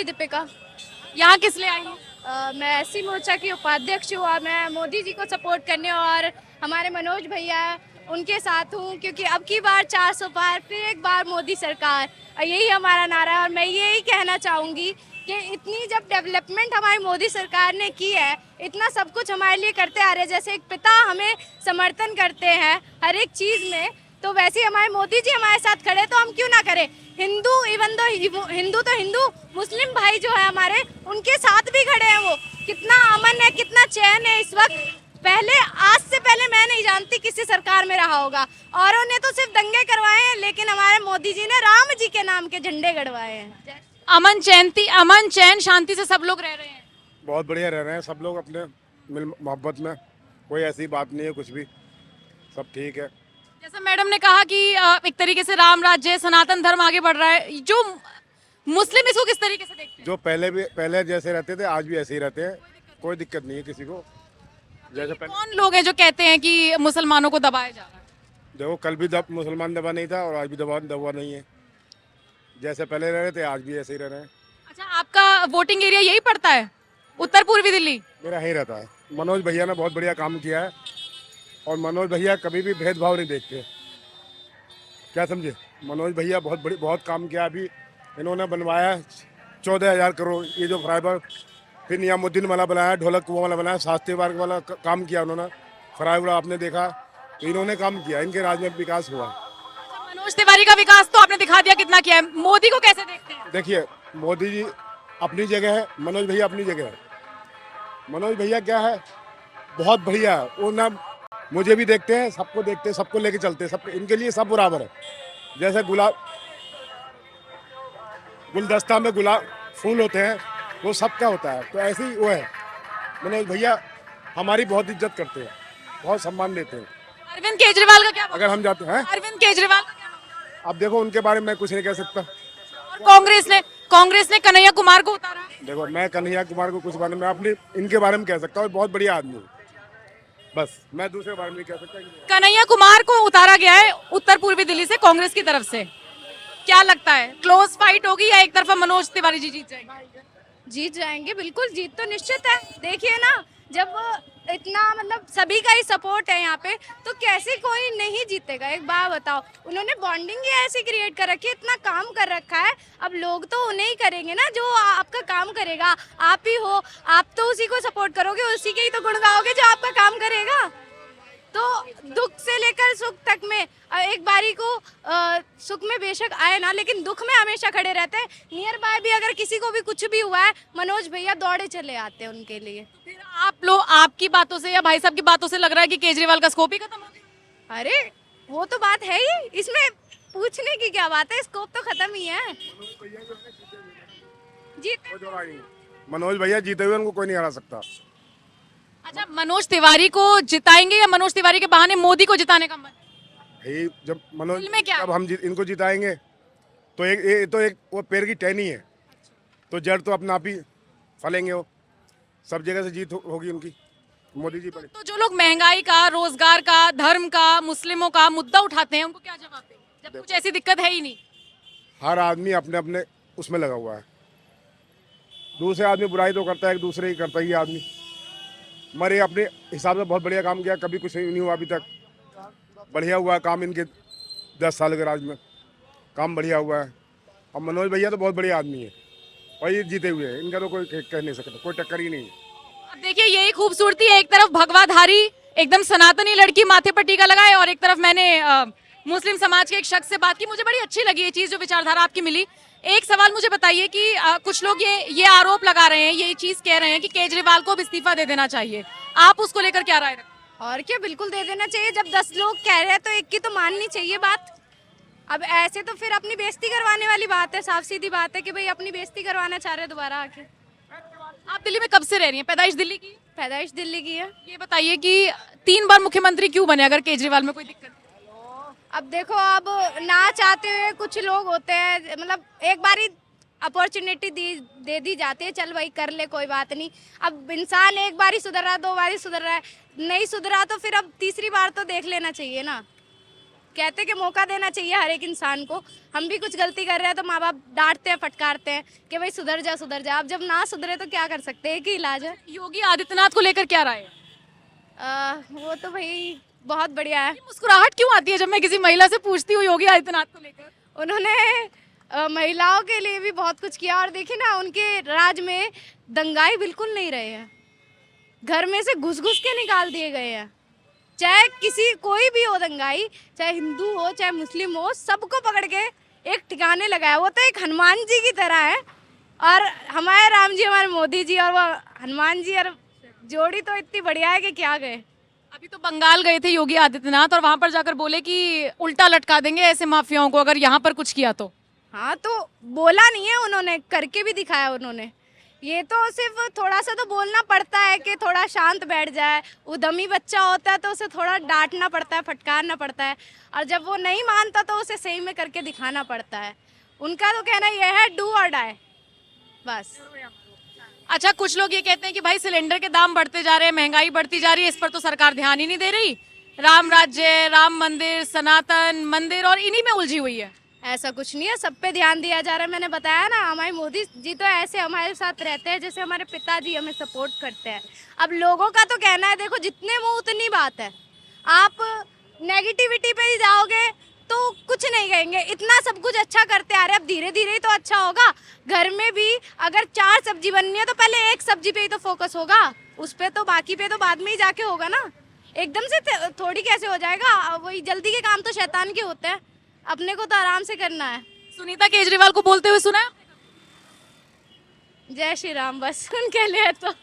छोटी दीपिका। यहाँ किस लिए आई हैं? मैं एससी मोर्चा की उपाध्यक्ष हूँ और मैं मोदी जी को सपोर्ट करने और हमारे मनोज भैया उनके साथ हूँ, क्योंकि अब की बार 400 पार, फिर एक बार मोदी सरकार, और यही हमारा नारा है। और मैं यही कहना चाहूँगी कि इतनी जब डेवलपमेंट हमारी मोदी सरकार ने की है, इतना सब कुछ हमारे लिए करते आ रहे हैं, जैसे एक पिता हमें समर्थन करते हैं हर एक चीज़ में, तो वैसे ही हमारे मोदी जी हमारे साथ खड़े, तो हम क्यों ना करें। हिंदू, इवन दो हिंदू तो हिंदू, मुस्लिम भाई जो है हमारे, उनके साथ भी खड़े हैं। वो कितना अमन है, कितना चैन है इस वक्त। पहले, आज से पहले मैं नहीं जानती किसी सरकार में रहा होगा, औरों ने तो सिर्फ दंगे करवाए हैं, लेकिन हमारे मोदी जी ने राम जी के नाम के झंडे गड़वाए हैं। अमन चैन शांति से सब लोग रह रहे हैं। बहुत बढ़िया रह रहे हैं सब लोग अपने मिल मोहब्बत में, कोई ऐसी बात नहीं है, कुछ भी सब ठीक है। जैसा मैडम ने कहा कि एक तरीके से राम राज्य, सनातन धर्म आगे बढ़ रहा है, जो मुस्लिम इसको किस तरीके से देखते हैं? जो पहले जैसे रहते थे आज भी ऐसे ही रहते हैं, कोई दिक्कत नहीं है किसी को। जैसे पहले कौन लोग हैं जो कहते हैं कि मुसलमानों को दबाया जा रहा है? देखो, कल भी मुसलमान दबा नहीं था और आज भी दबा नहीं है। जैसे पहले रह रहे थे आज भी ऐसे ही रह रहे हैं। अच्छा, आपका वोटिंग एरिया यही पड़ता है, उत्तर पूर्वी दिल्ली? मेरा यही रहता है। मनोज भैया ने बहुत बढ़िया काम किया है और मनोज भैया कभी भी भेदभाव नहीं देखते, क्या समझे। मनोज भैया बहुत काम किया। अभी इन्होंने बनवाया 14,000 करोड़, ये जो फ्लाईओवर, फिर नियामुद्दीन वाला बनाया, ढोलक कुआं वाला बनाया, शास्त्री पार्क वाला काम किया उन्होंने, फ्लाईओवर आपने देखा, तो इन्होंने काम किया, इनके राज में विकास हुआ। अच्छा, मनोज तिवारी का विकास तो आपने दिखा दिया कितना किया है, मोदी को कैसे देखते हैं? देखिए, मोदी जी अपनी जगह है, मनोज भैया अपनी जगह है। मनोज भैया क्या है, बहुत बढ़िया है। वो ना मुझे भी देखते हैं, सबको देखते हैं, सबको लेके चलते हैं, सब इनके लिए सब बराबर है। जैसे गुलदस्ता में गुलाब फूल होते हैं, वो सबका होता है, तो ऐसे ही वो है। मनोज भैया हमारी बहुत इज्जत करते हैं, बहुत सम्मान देते हैं। अरविंद केजरीवाल का क्या? अगर हम जाते हैं, अरविंद केजरीवाल का क्या? अब देखो उनके बारे में मैं कुछ नहीं कह सकता। और कांग्रेस ने कन्हैया कुमार को उतारा। देखो, मैं कन्हैया कुमार को कुछ बारे में अपने इनके बारे में कह सकता हूँ, बहुत बढ़िया आदमी है, बस मैं दूसरे बारे में नहीं कह सकता। कन्हैया कुमार को उतारा गया है उत्तर पूर्वी दिल्ली से कांग्रेस की तरफ से, क्या लगता है क्लोज फाइट होगी या एक तरफा मनोज तिवारी जी जीत जाएंगे? जीत जाएंगे, बिल्कुल जीत तो निश्चित है। देखिए ना, जब इतना मतलब सभी का ही सपोर्ट है यहाँ पे, तो कैसे कोई नहीं जीतेगा। एक बात बताओ, उन्होंने बॉन्डिंग ही ऐसी क्रिएट कर रखी है, इतना काम कर रखा है, अब लोग तो उन्हें ही करेंगे ना जो आपका काम करेगा। आप ही हो, आप तो उसी को सपोर्ट करोगे, उसी के ही तो गुण गाओगे जो आपका काम करेगा। तो दुख से लेकर सुख तक में, एक बारी को सुख में बेशक आए ना, लेकिन दुख में हमेशा खड़े रहते हैं। नियर बाय भी अगर किसी को भी कुछ भी हुआ है, मनोज भैया दौड़े चले आते हैं उनके लिए। फिर आप लोग, आपकी बातों से या भाई साहब की बातों से लग रहा है कि केजरीवाल का स्कोप ही खत्म हो गया। अरे वो तो बात है ही, इसमें पूछने की क्या बात है, स्कोप तो खत्म ही है। जीत मनोज भैया जीते हुए उनको कोई नहीं हरा सकता। अच्छा, मनोज तिवारी को जिताएंगे या मनोज तिवारी के बहाने मोदी को जिताने का मन? भाई जब मनोज, दिल में क्या? जब हम इनको जिताएंगे तो एक वो पेड़ की टहनी है, तो जड़ तो अपना आप ही फलेंगे, वो सब जगह से जीत होगी उनकी, मोदी जी पर। तो जो लोग महंगाई का, रोजगार का, धर्म का, मुस्लिमों का मुद्दा उठाते हैं, उनको क्या जवाब दें जब कुछ ऐसी दिक्कत है ही नहीं? हर आदमी अपने अपने उसमें लगा हुआ है। दूसरे आदमी बुराई तो करता है, एक दूसरे ही करता ही है आदमी। मरे अपने हिसाब से बहुत बढ़िया काम किया, कभी कुछ नहीं हुआ अभी तक। बढ़िया हुआ है काम इनके 10 साल के राज में, काम बढ़िया हुआ है। और मनोज भैया तो बहुत बढ़िया आदमी है और ये जीते हुए हैं, इनका तो कोई कह नहीं सकता, कोई टक्कर ही नहीं है। अब देखिए, यही खूबसूरती है, एक तरफ भगवाधारी एकदम सनातनी लड़की माथे पर टीका लगाए, और एक तरफ मैंने मुस्लिम समाज के एक शख्स से बात की। मुझे बड़ी अच्छी लगी ये चीज, जो विचारधारा आपकी मिली। एक सवाल मुझे बताइए कि कुछ लोग ये आरोप लगा रहे हैं, ये चीज कह रहे हैं कि केजरीवाल को अब इस्तीफा दे देना चाहिए, आप उसको लेकर क्या राय रखते हैं? और क्या, बिल्कुल दे देना चाहिए। जब 10 लोग कह रहे हैं तो एक की तो माननी चाहिए बात। अब ऐसे तो फिर अपनी बेइज्जती करवाने वाली बात है, साफ सीधी बात है कि भाई अपनी बेइज्जती करवाना चाह रहे हैं दोबारा आके। आप दिल्ली में कब से रह रही हैं? पैदाइश दिल्ली की? पैदाइश दिल्ली की है। ये बताइए कि 3 बार मुख्यमंत्री क्यों बने अगर केजरीवाल में कोई दिक्कत है? अब देखो, अब ना चाहते हुए कुछ लोग होते हैं, मतलब एक बारी अपॉर्चुनिटी दे दी जाती है, चल भाई कर ले, कोई बात नहीं। अब इंसान एक बारी सुधर रहा है, 2 बारी सुधर रहा है, नहीं सुधरा तो फिर अब तीसरी बार तो देख लेना चाहिए ना। कहते कि मौका देना चाहिए हर एक इंसान को। हम भी कुछ गलती कर रहे हैं तो माँ बाप डांटते हैं, फटकारते हैं कि भाई सुधर जा सुधर जा। अब जब ना सुधरे तो क्या कर सकते हैं, एक ही इलाज है। योगी आदित्यनाथ को लेकर क्या राय है? वो तो भाई बहुत बढ़िया है। मुस्कुराहट क्यों आती है जब मैं किसी महिला से पूछती हूँ योगी आदित्यनाथ को लेकर? उन्होंने महिलाओं के लिए भी बहुत कुछ किया, और देखिए ना उनके राज में दंगाई बिल्कुल नहीं रहे हैं। घर में से घुस घुस के निकाल दिए गए हैं। चाहे किसी कोई भी हो दंगाई, चाहे हिंदू हो चाहे मुस्लिम हो, सबको पकड़ के एक ठिकाने लगाया। वो तो एक हनुमान जी की तरह है, और हमारे राम जी हमारे मोदी जी और वो हनुमान जी, और जोड़ी तो इतनी बढ़िया है कि क्या गए। अभी तो बंगाल गए थे योगी आदित्यनाथ और वहां पर जाकर बोले कि उल्टा लटका देंगे ऐसे माफियाओं को अगर यहाँ पर कुछ किया तो। हाँ, तो बोला नहीं है उन्होंने, करके भी दिखाया उन्होंने। ये तो सिर्फ थोड़ा सा तो बोलना पड़ता है कि थोड़ा शांत बैठ जाए। उद्यमी बच्चा होता है तो उसे थोड़ा डांटना पड़ता है, फटकारना पड़ता है, और जब वो नहीं मानता तो उसे सही में करके दिखाना पड़ता है। उनका तो कहना यह है डू और डाई, बस। अच्छा, कुछ लोग ये कहते हैं कि भाई सिलेंडर के दाम बढ़ते जा रहे हैं, महंगाई बढ़ती जा रही है, इस पर तो सरकार ध्यान ही नहीं दे रही। राम राज्य, राम मंदिर, सनातन मंदिर और इन्हीं में उलझी हुई है। ऐसा कुछ नहीं है, सब पे ध्यान दिया जा रहा है। मैंने बताया ना, हमारे मोदी जी तो ऐसे हमारे साथ रहते हैं जैसे हमारे पिताजी हमें सपोर्ट करते हैं। अब लोगों का तो कहना है, देखो जितने मुंह उतनी बात है। आप नेगेटिविटी पे ही जाओगे तो कुछ नहीं कहेंगे। इतना सब कुछ अच्छा करते आ रहे, अब धीरे धीरे ही तो अच्छा होगा। घर में भी अगर 4 सब्जी बननी है तो पहले एक सब्जी पे ही तो फोकस होगा, उस पे तो बाकी पे तो बाद में ही जाके होगा ना। एकदम से थोड़ी कैसे हो जाएगा। वही जल्दी के काम तो शैतान के होते हैं, अपने को तो आराम से करना है। सुनीता केजरीवाल को बोलते हुए सुना है? जय श्री राम, बस उनके लिए तो